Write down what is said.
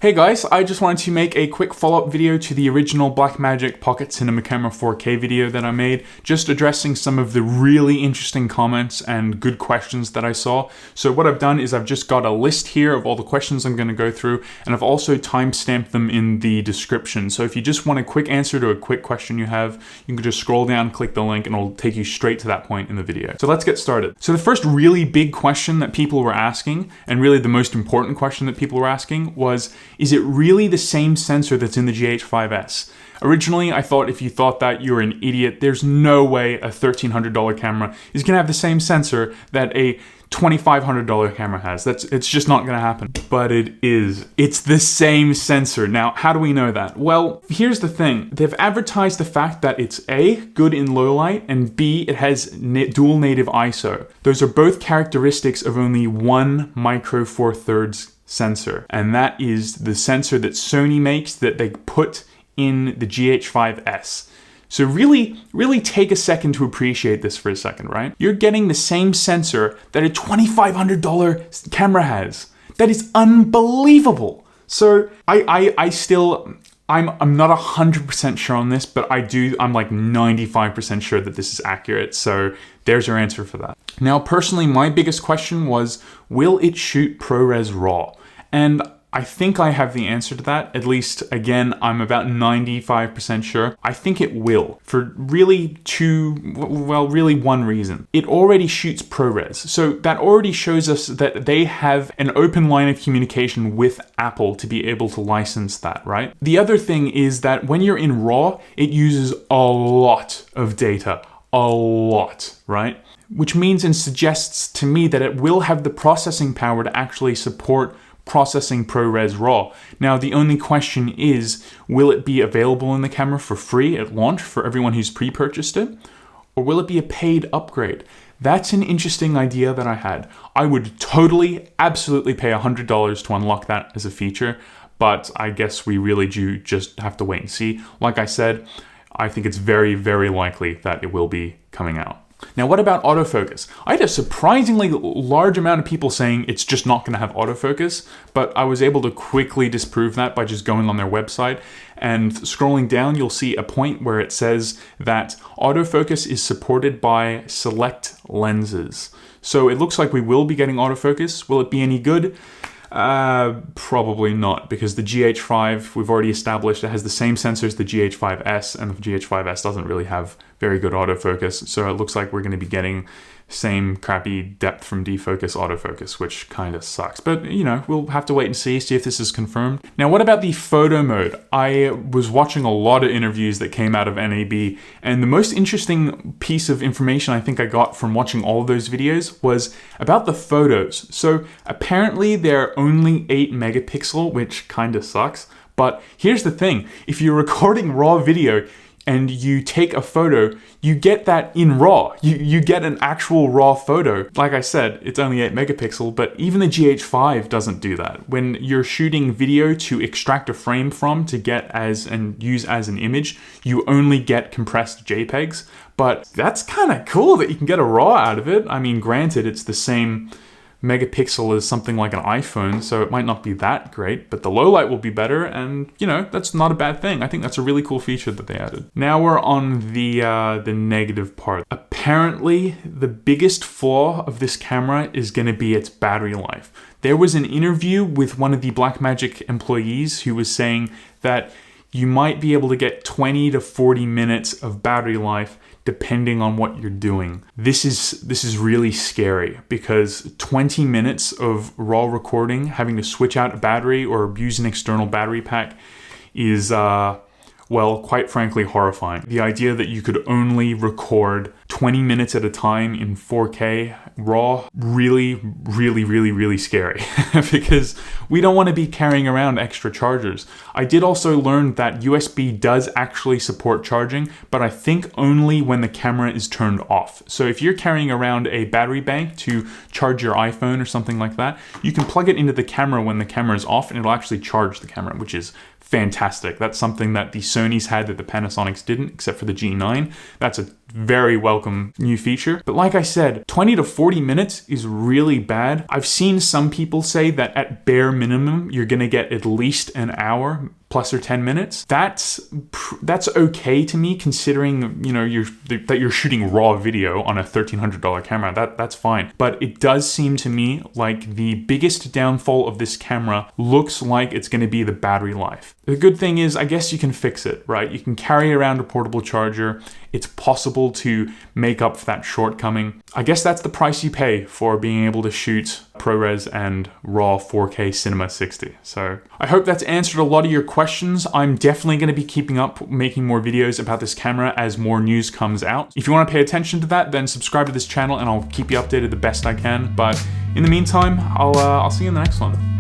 Hey guys, I just wanted to make a quick follow-up video to the original Blackmagic Pocket Cinema Camera 4K video that I made, just addressing some of the really interesting comments and good questions that I saw. So what I've done is I've just got a list here of all the questions I'm going to go through, and I've also timestamped them in the description. So if you just want a quick answer to a quick question you have, you can just scroll down, click the link, and it'll take you straight to that point in the video. So let's get started. So the first really big question that people were asking, and really the most important question that people were asking, was, is it really the same sensor that's in the GH5S? Originally, I thought if you thought that, you're an idiot. There's no way a $1,300 camera is gonna have the same sensor that a $2,500 camera has. It's just not gonna happen. But it is. It's the same sensor. Now, how do we know that? Well, here's the thing. They've advertised the fact that it's A, good in low light, and B, it has dual native ISO. Those are both characteristics of only one micro four thirds sensor, and that is the sensor that Sony makes that they put in the GH5S. So really take a second to appreciate this for a second, right? You're getting the same sensor that a $2,500 camera has. That is unbelievable. So I'm not 100% sure on this, but I'm like 95% sure that this is accurate. So there's your answer for that. Now, personally, my biggest question was, will it shoot ProRes Raw? And I think I have the answer to that. At least, again, I'm about 95% sure. I think it will, for really one reason. It already shoots ProRes. So that already shows us that they have an open line of communication with Apple to be able to license that, right? The other thing is that when you're in RAW, it uses a lot of data. A lot, right? Which means and suggests to me that it will have the processing power to actually support processing ProRes Raw. Now, the only question is, will it be available in the camera for free at launch for everyone who's pre-purchased it? Or will it be a paid upgrade? That's an interesting idea that I had. I would totally, absolutely pay $100 to unlock that as a feature, but I guess we really do just have to wait and see. Like I said, I think it's very, very likely that it will be coming out. Now, what about autofocus? I had a surprisingly large amount of people saying it's just not going to have autofocus, but I was able to quickly disprove that by just going on their website. And scrolling down, you'll see a point where it says that autofocus is supported by select lenses. So it looks like we will be getting autofocus. Will it be any good? Probably not, because the GH5, we've already established, it has the same sensor as the GH5S, and the GH5S doesn't really have very good autofocus, so it looks like we're going to be getting same crappy depth from defocus autofocus, which kind of sucks. But, you know, we'll have to wait and see if this is confirmed. Now, what about the photo mode? I was watching a lot of interviews that came out of NAB, and the most interesting piece of information I think I got from watching all of those videos was about the photos. So apparently they're only 8 megapixel, which kind of sucks. But here's the thing, if you're recording raw video and you take a photo, you get that in RAW. You get an actual RAW photo. Like I said, it's only 8 megapixel, but even the GH5 doesn't do that. When you're shooting video to extract a frame from to get as and use as an image, you only get compressed JPEGs. But that's kind of cool that you can get a RAW out of it. I mean, granted, it's the same megapixel as something like an iPhone, so it might not be that great, but the low light will be better, and you know, that's not a bad thing. I think that's a really cool feature that they added. Now we're on the negative part. Apparently, the biggest flaw of this camera is going to be its battery life. There was an interview with one of the Blackmagic employees who was saying that you might be able to get 20 to 40 minutes of battery life depending on what you're doing. This is really scary, because 20 minutes of raw recording, having to switch out a battery or use an external battery pack is, well, quite frankly, horrifying. The idea that you could only record 20 minutes at a time in 4K RAW, really scary, because we don't want to be carrying around extra chargers. I did also learn that USB does actually support charging, but I think only when the camera is turned off. So if you're carrying around a battery bank to charge your iPhone or something like that, you can plug it into the camera when the camera is off, and it'll actually charge the camera, which is fantastic. That's something that the Sonys had that the Panasonics didn't, except for the G9. That's a very well welcome new feature. But like I said, 20 to 40 minutes is really bad. I've seen some people say that at bare minimum, you're gonna get at least an hour plus or 10 minutes. That's okay to me, considering, you know, that you're shooting raw video on a $1,300 camera. That's fine. But it does seem to me like the biggest downfall of this camera looks like it's gonna be the battery life. The good thing is, I guess you can fix it, right? You can carry around a portable charger. It's possible to make up for that shortcoming. I guess that's the price you pay for being able to shoot ProRes and RAW 4K Cinema 60. So I hope that's answered a lot of your questions. I'm definitely going to be keeping up making more videos about this camera as more news comes out. If you want to pay attention to that, then subscribe to this channel and I'll keep you updated the best I can. But in the meantime, I'll see you in the next one.